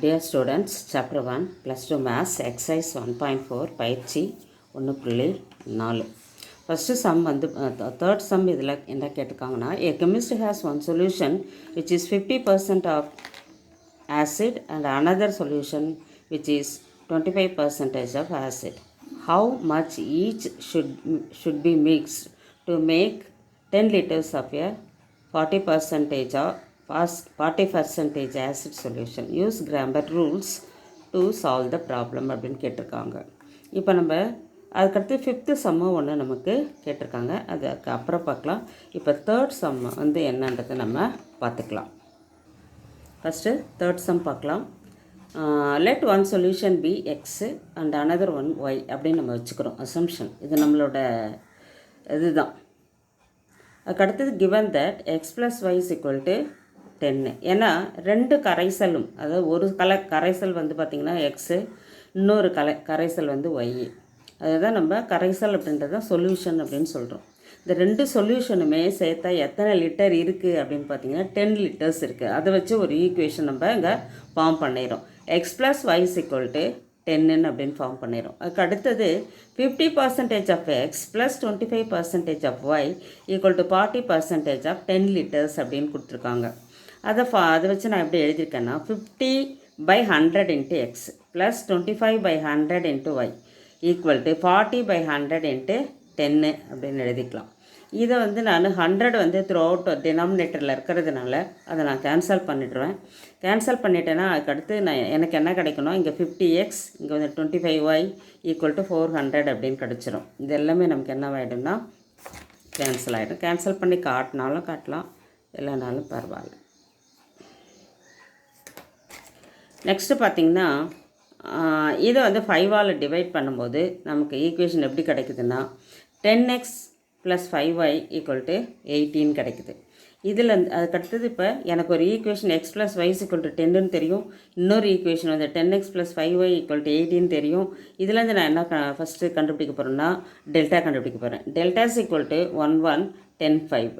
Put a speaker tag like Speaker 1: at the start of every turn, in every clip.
Speaker 1: Dear students, Chapter 1, Plus 2 Maths, Exercise 1.4, பயிற்சி 1.4. First some வந்து third sum இதில் என்ன கேட்டிருக்காங்கன்னா, a chemist has one solution which is 50% of acid and another solution which is 25% of acid. How much each should be mixed to make 10 liters of a 40% of 40% acid solution? Use grammar rules to solve the problem அப்படின்னு கேட்டிருக்காங்க. இப்போ நம்ம அதுக்கடுத்து fifth சம்மு ஒன்று நமக்கு கேட்டிருக்காங்க, அதுக்கு அப்புறம் பார்க்கலாம். இப்போ தேர்ட் சம்மு வந்து என்னன்றதை நம்ம பார்த்துக்கலாம். ஃபஸ்ட்டு தேர்ட் சம் பார்க்கலாம். Let one solution be x and another one y அப்படின்னு நம்ம வச்சுக்கிறோம். அசம்ஷன் இது நம்மளோட இதுதான். அதுக்கடுத்தது given that x plus y is equal to 10. ஏன்னா ரெண்டு கரைசலும், அதாவது ஒரு கரைசல் வந்து பார்த்திங்கன்னா எக்ஸு, இன்னொரு கரைசல் வந்து ஒய். அதுதான் நம்ம கரைசல் அப்படின்றது தான் சொல்யூஷன் அப்படின்னு சொல்கிறோம். இந்த ரெண்டு சொல்யூஷனுமே சேர்த்தா எத்தனை லிட்டர் இருக்குது அப்படின்னு பார்த்தீங்கன்னா 10 லிட்டர்ஸ் இருக்குது. அதை வச்சு ஒரு ஈக்குவேஷன் நம்ம இங்கே ஃபார்ம் பண்ணிடுறோம். X plus y is equal to 10 அப்படின்னு ஃபார்ம் பண்ணிடும். அதுக்கு அடுத்தது 50% of x plus 25% of y equal to 40% of 10 litres அப்படின்னு கொடுத்துருக்காங்க. அதை வச்சு நான் எப்படி எழுதியிருக்கேன்னா 50/100 into x plus 25/100 into y equal to 40/100 into 10 அப்படின்னு எழுதிக்கலாம். இதை வந்து நான் 100 வந்து த்ரூ அவுட் டினாமினேட்டரில் இருக்கிறதுனால அதை நான் கேன்சல் பண்ணிடுவேன். கேன்சல் பண்ணிட்டேன்னா அதுக்கடுத்து எனக்கு என்ன கிடைக்கணும், இங்கே 50x, இங்கே வந்து 25y ஈக்குவல் டு 400 அப்படின்னு கிடச்சிரும். இது எல்லாமே நமக்கு என்ன ஆகிடும்னா கேன்சல் ஆகிடும். கேன்சல் பண்ணி காட்டினாலும் காட்டலாம், இல்லைனாலும் பரவாயில்ல. நெக்ஸ்ட்டு பார்த்திங்கன்னா இதை வந்து 5ஆல் டிவைட் பண்ணும்போது நமக்கு ஈக்குவேஷன் எப்படி கிடைக்குதுன்னா 10x plus 5y equal to 18 கிடைக்குது. இதில் அதுக்கடுத்தது இப்போ எனக்கு ஒரு equation X plus Y equal to 10ன்னு தெரியும். இன்னொரு ஈக்குவேஷன் வந்து 10x plus 5y equal to 18 தெரியும். இதுலேருந்து நான் என்ன ஃபஸ்ட்டு கண்டுபிடிக்க போகிறேன்னா டெல்டா கண்டுபிடிக்க போகிறேன். Delta is equal to 1 1 10 5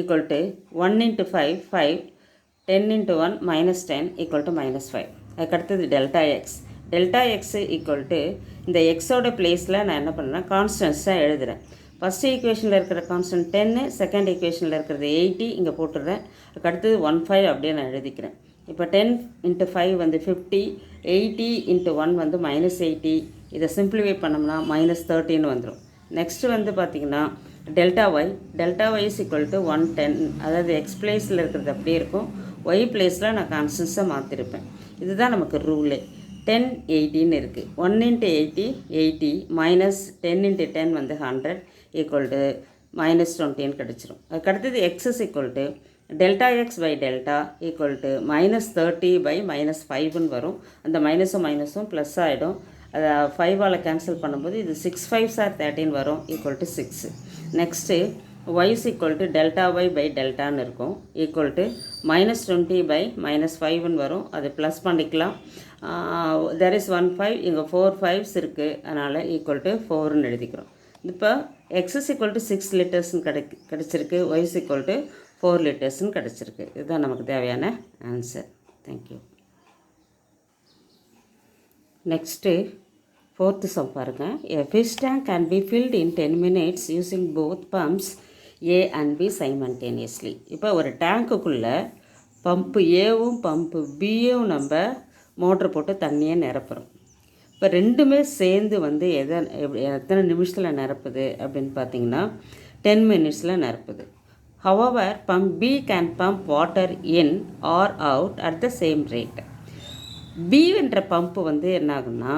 Speaker 1: equal to 1 into 5 5 10 into 1 -10 equal to -5. அதுக்கடுத்தது delta X. Delta X equal to இந்த எக்ஸோட பிளேஸில் நான் என்ன பண்ணுறேன், கான்ஸ்டன்ஸாக எழுதுகிறேன். ஃபஸ்ட்டு ஈக்குவேஷனில் இருக்கிற கான்ஸ்டன்ட் 10, செகண்ட் ஈக்குவேஷனில் இருக்கிறது 80 இங்கே போட்டுடுறேன். அதுக்கடுத்தது 15 அப்படியே நான் எழுதிக்கிறேன். இப்போ 10 இன்ட்டு 5 வந்து 50, 80 இன்ட்டு 1 வந்து -80. இதை சிம்பிளிஃபை பண்ணோம்னா -13 வந்துடும். நெக்ஸ்ட்டு வந்து பார்த்திங்கன்னா delta Y is equal to 110. அதாவது எக்ஸ் பிளேஸில் இருக்கிறது அப்படியே இருக்கும், ஒய் பிளேஸில் நான் கான்ஸ்டன்ஸாக மாற்றிருப்பேன். இதுதான் நமக்கு ரூலே. 10 18 இருக்குது. 1 இன்ட்டு 80 80 -10 இன்ட்டு 10 வந்து 100 ஈக்குவல் டு -20 கிடச்சிரும். அதுக்கடுத்தது X is equal to delta X by delta equal to -30/-5ன்னு வரும். அந்த மைனஸும் ப்ளஸ் ஆகிடும். அதை 5ஆல் கேன்சல் பண்ணும்போது இது 6 5s are 13 வரும் equal to 6. Next Y is equal to delta Y by டெல்டான்னு இருக்கும் ஈக்குவல் டு -20/-5ன்னு வரும். அது ப்ளஸ் பண்ணிக்கலாம். there is 1 5, இங்கே 4 5s இருக்குது, அதனால் ஈக்குவல் டு 4ன்னு எழுதிக்கிறோம். இப்போ எக்ஸ் இஸ் ஈக்குவல் டு 6 லிட்டர்ஸ்ன்னு கிடச்சிருக்கு, ஒய் இஸ் ஈக்குவல் டு 4 லிட்டர்ஸ்ன்னு கிடச்சிருக்கு. இதுதான் நமக்கு தேவையான answer. Thank you. Next fourth some பாருங்கள். A fish tank can be filled in 10 minutes using both pumps A and B simultaneously. இப்போ ஒரு டேங்க்குள்ளே பம்பு ஏவும் பம்பு பியும் நம்ம மோட்ரு போட்டு தண்ணியை நிரப்புகிறோம். இப்போ ரெண்டுமே சேர்ந்து வந்து எத்தனை நிமிஷத்தில் நிரப்புது அப்படின்னு பார்த்தீங்கன்னா 10 minutesல நிரப்புது. However, pump B can pump water in or out at the same rate. B என்ற பம்பு வந்து என்னாகுன்னா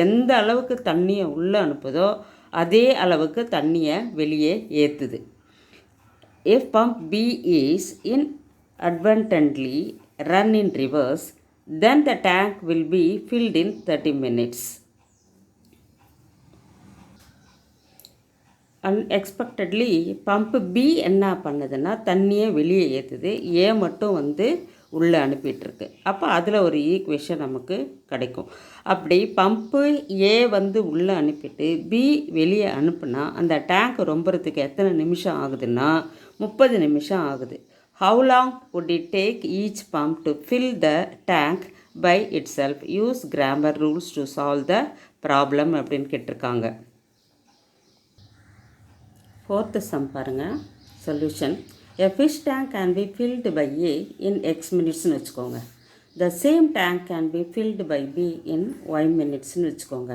Speaker 1: எந்த அளவுக்கு தண்ணியை உள்ளே அனுப்புதோ அதே அளவுக்கு தண்ணியை வெளியே ஏற்றுது. If pump B is inadvertently run in reverse, then the tank will be filled in 30 minutes. Unexpectedly pump B என்ன பண்ணுதுன்னா தண்ணியை வெளியே ஏற்றுது, ஏ மட்டும் வந்து உள்ளே அனுப்பிட்டுருக்கு. அப்போ அதில் ஒரு ஈக்குவேஷன் நமக்கு கிடைக்கும். அப்படி பம்பு ஏ வந்து உள்ளே அனுப்பிட்டு பி வெளியே அனுப்புனா அந்த டேங்க் ரொம்புறதுக்கு எத்தனை நிமிஷம் ஆகுதுன்னா 30 நிமிஷம் ஆகுது. How long would it take each pump to fill the tank by itself. Use grammar rules to solve the problem அப்படின்னு கேட்டிருக்காங்க. Fourth sum பாருங்க. Solution. A fish tank can be filled by A in X minutesனு வச்சுக்கோங்க. The same tank can be filled by B in Y minutesனு வச்சுக்கோங்க.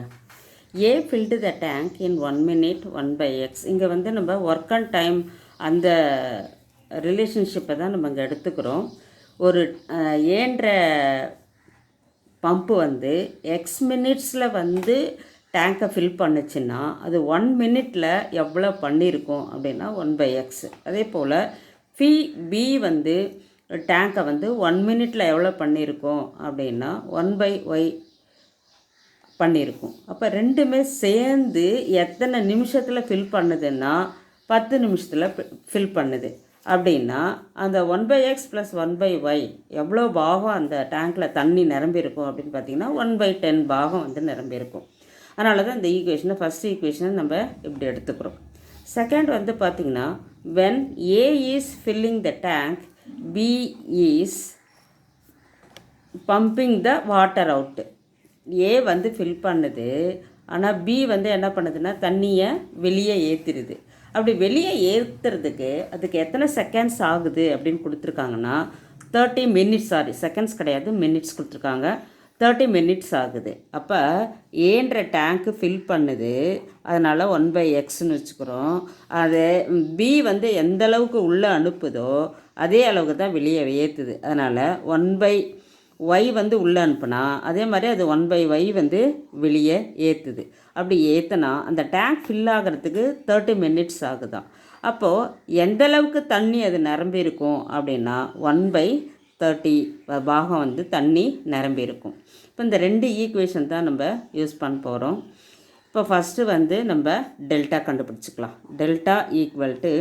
Speaker 1: A filled the tank in 1 minute 1 by X. இங்கே வந்து நம்ம work and time அந்த ரிலேஷன்ஷிப்பை தான் நம்ம இங்கே எடுத்துக்கிறோம். ஒரு ஏன்ற பம்ப்பு வந்து எக்ஸ் மினிட்ஸில் வந்து டேங்கை ஃபில் பண்ணுச்சுன்னா அது 1 மினிட்டில் எவ்வளோ பண்ணியிருக்கோம் அப்படின்னா 1 by எக்ஸ். அதே போல் பி வந்து டேங்கை வந்து 1 மினிட்டில் எவ்வளோ பண்ணியிருக்கோம் அப்படின்னா 1 by ஒய் பண்ணியிருக்கோம். அப்போ ரெண்டுமே சேர்ந்து எத்தனை நிமிஷத்தில் ஃபில் பண்ணுதுன்னா 10 நிமிஷத்தில் ஃபில் பண்ணுது. அப்படின்னா அந்த 1 by x + 1 by y எவ்வளோ பாகம் அந்த டேங்க்கில் தண்ணி நிரம்பியிருக்கும் அப்படின்னு பார்த்தீங்கன்னா 1 by 10 பாகம் வந்து நிரம்பியிருக்கும். அதனால தான் இந்த ஈக்குவேஷனை ஃபஸ்ட் ஈக்குவேஷனை நம்ம இப்படி எடுத்துக்கிறோம். செகண்ட் வந்து பார்த்திங்கன்னா when A is filling the tank, B is pumping the water out. A வந்து ஃபில் பண்ணுது, ஆனால் B வந்து என்ன பண்ணுதுன்னா தண்ணியை வெளியே ஏற்றிடுது. அப்படி வெளியே ஏற்றுறதுக்கு அதுக்கு எத்தனை செகண்ட்ஸ் ஆகுது அப்படின்னு கொடுத்துருக்காங்கன்னா 30 மினிட்ஸ், செகண்ட்ஸ் கிடையாது, மினிட்ஸ் கொடுத்துருக்காங்க. 30 மினிட்ஸ் ஆகுது. அப்போ ஏன்ற டேங்க்கு ஃபில் பண்ணுது, அதனால் 1 by எக்ஸ்ன்னு வச்சுக்கிறோம். அது பி வந்து எந்த அளவுக்கு உள்ளே அனுப்புதோ அதே அளவுக்கு தான் வெளியே ஏற்றுது. அதனால் 1 by ஒய் வந்து உள்ளே அனுப்புனா அதே மாதிரி அது 1 by ஒய் வந்து வெளியே ஏற்றுது. அப்படி ஏற்றுனா அந்த டேங்க் ஃபில் ஆகிறதுக்கு 30 மினிட்ஸ் ஆகுதான். அப்போது எந்த அளவுக்கு தண்ணி அது நிரம்பியிருக்கும் அப்படின்னா 1 by 30 பாகம் வந்து தண்ணி நிரம்பியிருக்கும். இப்போ இந்த ரெண்டு ஈக்குவேஷன் தான் நம்ம யூஸ் பண்ண போகிறோம். இப்போ ஃபஸ்ட்டு வந்து நம்ம டெல்டா கண்டுபிடிச்சிக்கலாம். டெல்டா ஈக்குவல் டு,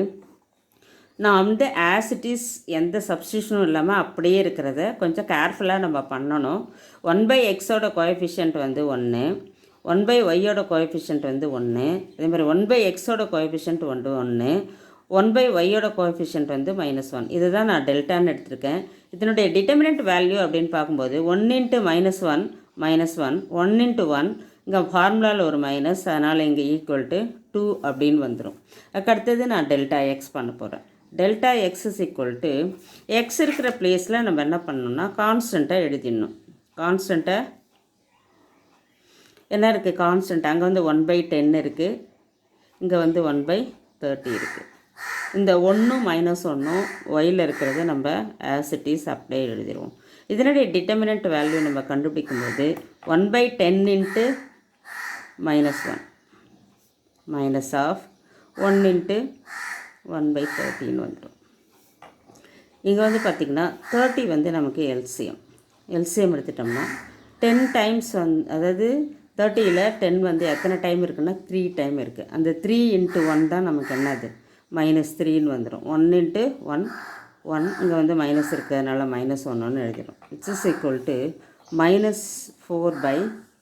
Speaker 1: நான் வந்து ஆஸ் இட் இஸ் எந்த சப்ஸ்டியூஷனும் இல்லாமல் அப்படியே இருக்கிறத கொஞ்சம் கேர்ஃபுல்லாக நம்ம பண்ணணும். 1 by எக்ஸோட கோஎஃபிஷியன்ட் வந்து 1, 1 by ஒய்யோட கோஎஃபிஷியன்ட் வந்து 1, அதே மாதிரி 1 by எக்ஸோட கோஎஃபிஷியன்ட் வந்து 1, 1 by ஒய்யோட கோஎஃபிஷியன்ட் வந்து -1. இதுதான் நான் டெல்டான்னு எடுத்திருக்கேன். இதனுடைய டிட்டர்மினன்ட் வேல்யூ அப்படின்னு பார்க்கும்போது 1 × -1 -1, 1 × 1, இங்கே ஃபார்முலாவில் ஒரு மைனஸ், அதனால் இங்கே ஈக்குவல் டு 2 அப்படின்னு வந்துடும். அதுக்கடுத்தது நான் டெல்டா எக்ஸ் பண்ண போகிறேன். Delta X is equal to, X இருக்கிற பிளேஸில் நம்ம என்ன பண்ணணும்னா கான்ஸ்டண்ட்டாக எழுதிடணும். கான்ஸ்டண்ட்டை என்ன இருக்குது, கான்ஸ்டன்ட் அங்கே வந்து 1 by 10 இருக்குது, இங்கே வந்து 1 by 30 இருக்குது. இந்த 1 -1 ஒயில் இருக்கிறத நம்ம ஆஸ் இட் இஸ் அப்படியே எழுதிடுவோம். இதனுடைய டிட்டர்மினன்ட் வேல்யூ நம்ம கண்டுபிடிக்கும்போது 1 by 10 × -1 மைனஸ் ஆஃப் 1 × 1 by 30 வந்துடும். இங்கே வந்து பார்த்திங்கன்னா 30 வந்து நமக்கு எல்சிஎம் எடுத்துட்டோம்னா 10 டைம்ஸ் அதாவது 30ல் 10 வந்து எத்தனை டைம் இருக்குன்னா 3 டைம் இருக்குது. அந்த 3 × 1 தான் நமக்கு என்னது -3ன்னு வந்துடும். 1 × 1 1, இங்கே வந்து மைனஸ் இருக்கிறதுனால -1 எழுதிடும். It's is equal to -4 by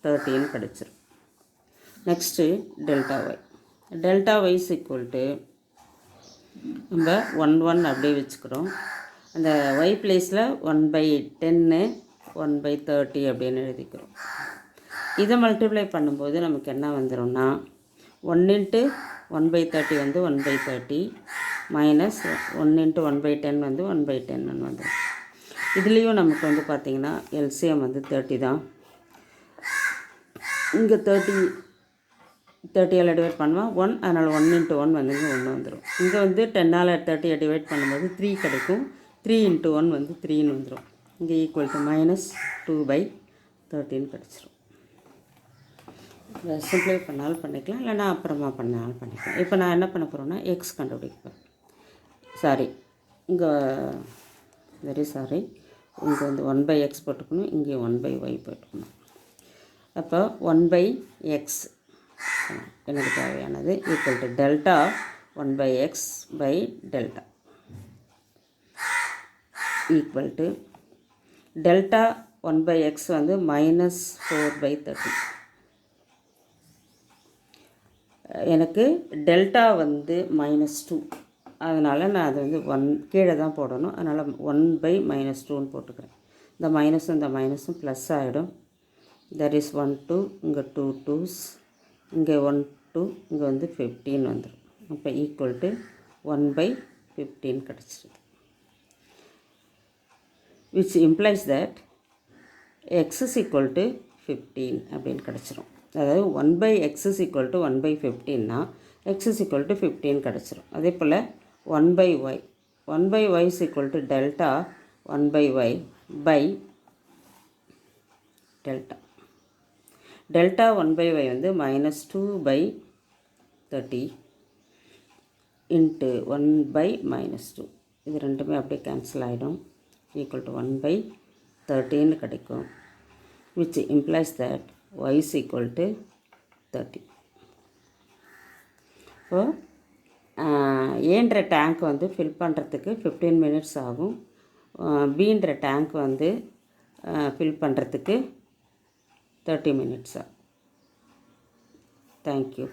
Speaker 1: 30ன்னு கிடச்சிரும். Next delta Y. Delta Y is equal to, நம்ம 1 1 அப்படியே வச்சுக்கிறோம். அந்த ஒய் பிளேஸில் 1 by 10 1 by 30 அப்படின்னு எழுதிக்கிறோம். இதை மல்டிப்ளை பண்ணும்போது நமக்கு என்ன வந்துடும்னா 1 × 1 by 30 வந்து 1 by 30 மைனஸ் 1 × 1 by 10 வந்து 1 by 10ன்னு வந்துடும். இதுலேயும் நமக்கு வந்து பார்த்திங்கன்னா எல்சிஎம் வந்து 30 தான். இங்கே 30ஆல் டிவைட் பண்ணுவோம் 1, அதனால் 1 × 1 வந்து 1 வந்துடும். இங்கே வந்து 10ஆல் 30 டிவைட் பண்ணும்போது 3 கிடைக்கும். 3 × 1 வந்து 3ன்னு வந்துடும். இங்கே ஈக்குவல் டு -2 by 30ன்னு கிடச்சிரும். சிம்பிளை பண்ணாலும் பண்ணிக்கலாம், இல்லைனா அப்புறமா பண்ணாலும் பண்ணிக்கலாம். இப்போ நான் என்ன பண்ண போகிறேன்னா எக்ஸ் கண்டுபிடிப்பேன். இங்கே வெரி சாரி, இங்கே வந்து 1 by எக்ஸ் போட்டுக்கணும், இங்கே 1 by ஒய் போட்டுக்கணும். அப்போ 1 by எக்ஸ் எனக்கு தேவையானது equal to delta 1 by X by delta equal to delta 1 by X வந்து -4 by 30. எனக்கு டெல்டா வந்து -2, அதனால் நான் அது வந்து 1 கீழே தான் போடணும். அதனால் 1 by -2ன்னு போட்டுக்கிறேன். இந்த மைனஸும் ப்ளஸ் ஆகிடும். தட் இஸ் 1 2, இங்கே 2 2s, இங்கே 1 2, இங்கே வந்து 15 வந்துடும். அப்போ ஈக்குவல் டு 1/15 கிடச்சிருது. which implies that x is equal to 15 அப்படின்னு கிடச்சிரும். அதாவது 1/x is equal to 1/15னா x is equal to 15 கிடச்சிரும். அதே போல் 1/y is equal to delta 1/y by delta 1/y வந்து -2/30 into 1/-2. இது ரெண்டுமே அப்படியே கேன்சல் ஆகிடும். equal to 1/13 கிடைக்கும். which implies that y is equal to 30. இப்போ ஏன்ற டேங்க் வந்து ஃபில் பண்ணுறதுக்கு 15 minutes ஆகும். பீன்ற டேங்க் வந்து ஃபில் பண்ணுறதுக்கு 30 minutes ஆகும். தேங்க்யூ.